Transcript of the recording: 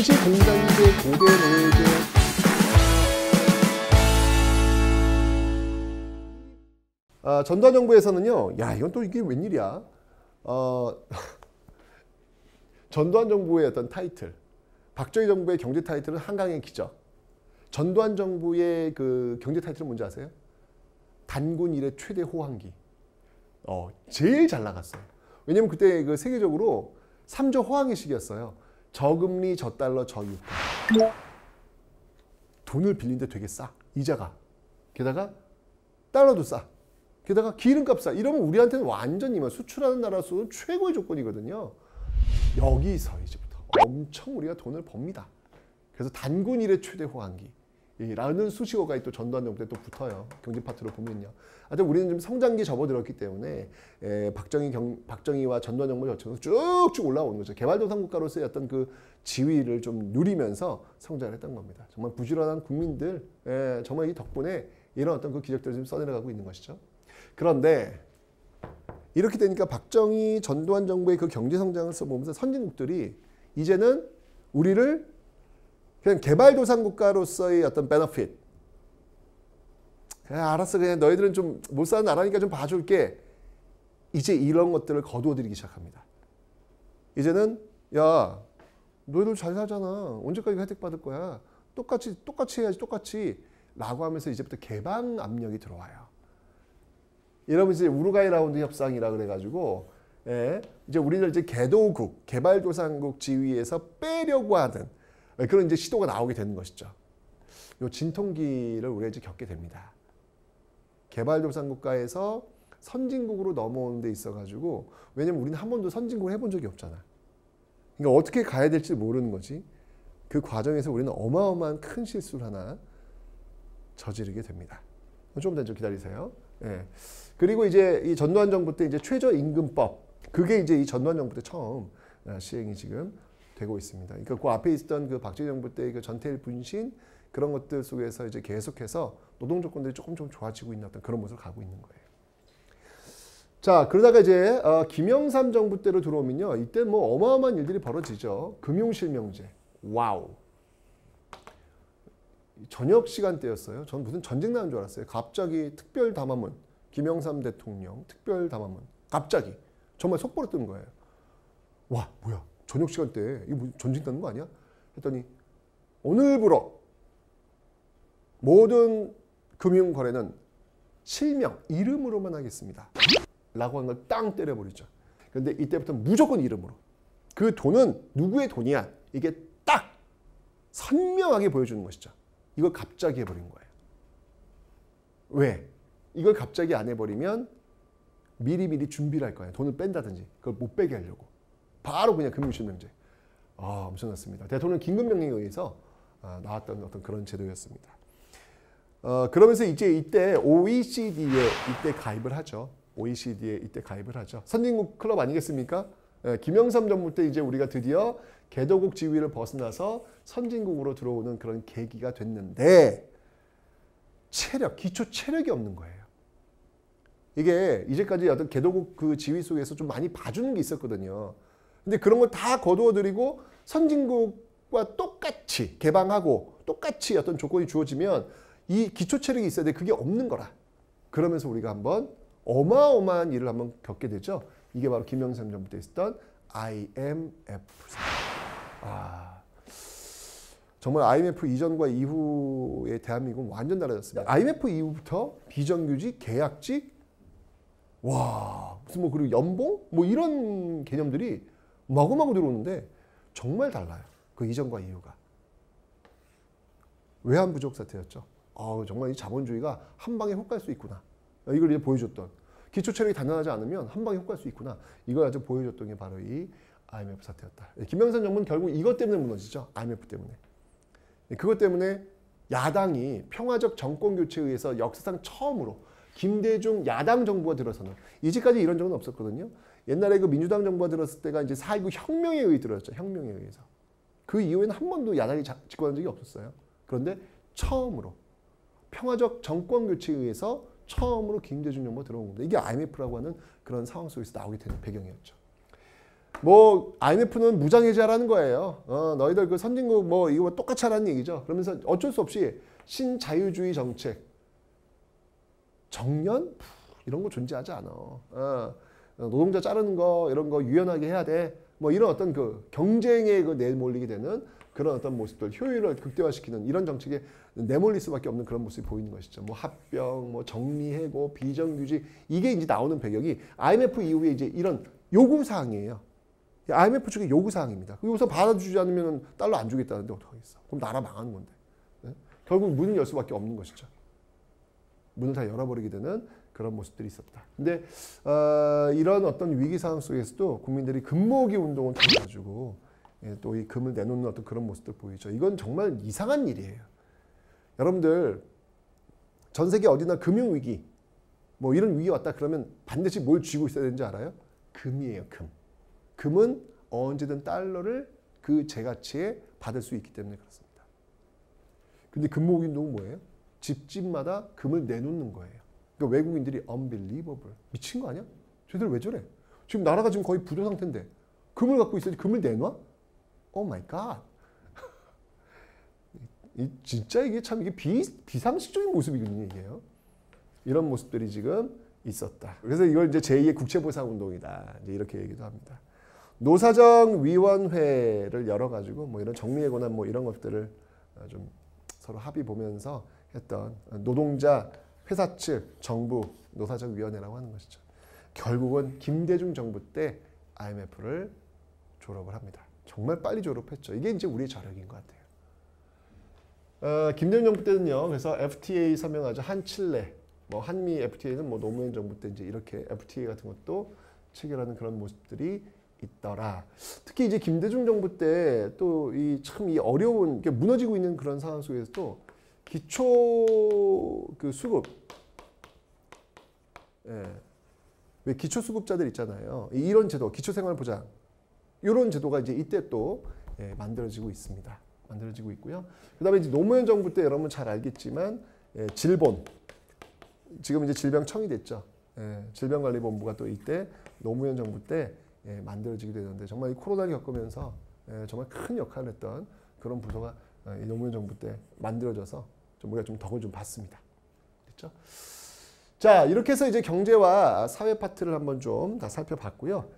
당시 공산제, 고대 노예제 전두환 정부에서는요. 야, 이건 또 이게 웬일이야. 전두환 정부의 어떤 타이틀, 박정희 정부의 경제 타이틀은 한강의 기적. 전두환 정부의 그 경제 타이틀은 뭔지 아세요? 단군 이래 최대 호황기. 제일 잘 나갔어요. 왜냐면 그때 그 세계적으로 3조 호황의 시기였어요. 저금리, 저달러, 저유가. 돈을 빌린데 되게 싸. 이자가. 게다가 달러도 싸. 게다가 기름값 싸. 이러면 우리한테는 완전히 수출하는 나라로서 최고의 조건이거든요. 여기서 이제부터 엄청 우리가 돈을 법니다. 그래서 단군 이래 최대 호황기. 라는 수식어가 또 전두환 정부 때 또 붙어요. 경제 파트로 보면요. 하여튼 우리는 좀 성장기에 접어들었기 때문에 박정희와 전두환 정부를 거쳐서 쭉쭉 올라오는 거죠. 개발도상 국가로서의 어떤 그 지위를 좀 누리면서 성장을 했던 겁니다. 정말 부지런한 국민들, 정말 이 덕분에 이런 어떤 그 기적들을 좀 써내려가고 있는 것이죠. 그런데 이렇게 되니까 박정희, 전두환 정부의 그 경제 성장을 써보면서 선진국들이 이제는 우리를 그냥 개발도상국가로서의 어떤 베너핏. 알았어. 그냥 너희들은 좀 못 사는 나라니까 좀 봐줄게. 이제 이런 것들을 거두어들이기 시작합니다. 이제는 야, 너희들 잘 살잖아. 언제까지 혜택 받을 거야. 똑같이 해야지. 똑같이. 라고 하면서 이제부터 개방 압력이 들어와요. 이러면서 이제 우루과이 라운드 협상이라 그래가지고 이제 우리를 이제 개도국, 개발도상국 지위에서 빼려고 하는 그런 이제 시도가 나오게 되는 것이죠. 요 진통기를 우리가 이제 겪게 됩니다. 개발도상국가에서 선진국으로 넘어오는 데 있어가지고, 왜냐면 우리는 한 번도 선진국을 해본 적이 없잖아. 그러니까 어떻게 가야 될지 모르는 거지. 그 과정에서 우리는 어마어마한 큰 실수를 하나 저지르게 됩니다. 좀 더 기다리세요. 그리고 이제 이 전두환 정부 때 이제 최저임금법, 그게 이제 이 전두환 정부 때 처음 시행이 지금 되고 있습니다. 그러니까 그 앞에 있었던 그 박정희 정부 때 그 전태일 분신 그런 것들 속에서 이제 계속해서 노동 조건들이 조금 좋아지고 있는 어떤 그런 모습을 가고 있는 거예요. 자, 그러다가 이제 김영삼 정부 때로 들어오면요, 이때 뭐 어마어마한 일들이 벌어지죠. 금융실명제, 와우. 저녁 시간대였어요. 전 무슨 전쟁 나는 줄 알았어요. 갑자기 특별 담화문, 김영삼 대통령 특별 담화문, 갑자기 정말 속보로 뜨는 거예요. 와, 뭐야? 저녁 시간대에 이거 뭐 전쟁 나는 거 아니야? 했더니 오늘부로 모든 금융 거래는 실명, 이름으로만 하겠습니다. 라고 하는 걸 땅 때려버리죠. 그런데 이때부터 무조건 이름으로. 그 돈은 누구의 돈이야? 이게 딱 선명하게 보여주는 것이죠. 이걸 갑자기 해버린 거예요. 왜? 이걸 갑자기 안 해버리면 미리미리 준비를 할 거예요. 돈을 뺀다든지 그걸 못 빼게 하려고. 바로 그냥 금융실명제. 엄청났습니다. 대통령 긴급명령에 의해서 나왔던 어떤 그런 제도였습니다. 그러면서 이제 이때 OECD에 이때 가입을 하죠. OECD에 이때 가입을 하죠. 선진국 클럽 아니겠습니까? 김영삼 정부 때 이제 우리가 드디어 개도국 지위를 벗어나서 선진국으로 들어오는 그런 계기가 됐는데 기초 체력이 없는 거예요. 이게 이제까지 어떤 개도국 그 지위 속에서 좀 많이 봐주는 게 있었거든요. 근데 그런 걸 다 거두어들이고 선진국과 똑같이 개방하고 똑같이 어떤 조건이 주어지면 이 기초 체력이 있어야 돼. 그게 없는 거라. 그러면서 우리가 한번 어마어마한 일을 한번 겪게 되죠. 이게 바로 김영삼 정부 때 있었던 IMF. 정말 IMF 이전과 이후의 대한민국은 완전 달라졌습니다. IMF 이후부터 비정규직, 계약직, 무슨 그리고 연봉? 이런 개념들이 마구마구 들어오는데 정말 달라요. 그 이전과 이후가. 외환 부족 사태였죠. 정말 이 자본주의가 한 방에 훅 갈 수 있구나. 이걸 이제 보여줬던. 기초 체력이 단단하지 않으면 한 방에 훅 갈 수 있구나. 이걸 아주 보여줬던 게 바로 이 IMF 사태였다. 김영삼 정부는 결국 이것 때문에 무너지죠. IMF 때문에. 그것 때문에 야당이 평화적 정권 교체에 의해서 역사상 처음으로 김대중 야당 정부가 들어서는, 이제까지 이런 적은 없었거든요. 옛날에 그 민주당 정부가 들었을 때가 이제 4.19 혁명에 의해 들었죠. 혁명에 의해서. 그 이후에는 한 번도 야당이 집권한 적이 없었어요. 그런데 처음으로 평화적 정권 교체에 의해서 처음으로 김대중 정부가 들어온 겁니다. 이게 IMF라고 하는 그런 상황 속에서 나오게 되는 배경이었죠. 뭐 IMF는 무장해제하라는 거예요. 너희들 그 선진국 뭐 이거 똑같이 하라는 얘기죠. 그러면서 어쩔 수 없이 신자유주의 정책, 정년 이런 거 존재하지 않아. 노동자 자르는 거 이런 거 유연하게 해야 돼. 뭐 이런 어떤 그 경쟁에 그 내몰리게 되는 그런 어떤 모습들, 효율을 극대화시키는 이런 정책에 내몰릴 수밖에 없는 그런 모습이 보이는 것이죠. 뭐 합병, 뭐 정리해고, 비정규직 이게 이제 나오는 배경이 IMF 이후에 이제 이런 요구 사항이에요. IMF 측의 요구 사항입니다. 여기서 받아주지 않으면 달러 안 주겠다는데 어떡하겠어? 그럼 나라 망하는 건데. 네? 결국 문을 열 수밖에 없는 것이죠. 문을 다 열어버리게 되는 그런 모습들이 있었다. 근데 이런 어떤 위기 상황 속에서도 국민들이 금모으기 운동을 통해 가지고 또 이 금을 내놓는 어떤 그런 모습들 보이죠. 이건 정말 이상한 일이에요. 여러분들 전 세계 어디나 금융 위기 뭐 이런 위기 왔다 그러면 반드시 뭘 쥐고 있어야 되는지 알아요? 금이에요. 금. 금은 언제든 달러를 그 제가치에 받을 수 있기 때문에 그렇습니다. 근데 금모으기 운동은 뭐예요? 집집마다 금을 내놓는 거예요. 그러니까 외국인들이 unbelievable. 미친 거 아니야? 쟤들 왜 저래? 지금 나라가 지금 거의 부도 상태인데 금을 갖고 있어야지 금을 내놔? 오 마이 갓. 진짜 이게 참 이게 비상식적인 모습이거든요, 이게요. 이런 모습들이 지금 있었다. 그래서 이걸 이제 제2의 국채보상 운동이다. 이제 이렇게 얘기도 합니다. 노사정위원회를 열어가지고 뭐 이런 정리해고나 뭐 이런 것들을 좀 서로 합의 보면서 했던 노동자, 회사 측, 정부, 노사정위원회라고 하는 것이죠. 결국은 김대중 정부 때 IMF를 졸업을 합니다. 정말 빨리 졸업했죠. 이게 이제 우리의 저력인 것 같아요. 김대중 정부 때는요. 그래서 FTA 서명하죠. 한칠레, 뭐 한미 FTA는 뭐 노무현 정부 때 이제 이렇게 FTA 같은 것도 체결하는 그런 모습들이 있더라. 특히 이제 김대중 정부 때 또 이 참 이 어려운 무너지고 있는 그런 상황 속에서도 기초 그 수급, 왜 기초 수급자들 있잖아요. 이런 제도, 기초생활보장 이런 제도가 이제 이때 또 만들어지고 있습니다. 만들어지고 있고요. 그다음에 이제 노무현 정부 때 여러분 잘 알겠지만 질본, 지금 이제 질병청이 됐죠. 질병관리본부가 또 이때 노무현 정부 때 만들어지게 되는데 정말 이 코로나를 겪으면서 정말 큰 역할을 했던 그런 부서가 이 노무현 정부 때 만들어져서 좀 우리가 좀 덕을 좀 봤습니다. 그렇죠? 자, 이렇게 해서 이제 경제와 사회 파트를 한번 좀 다 살펴봤고요.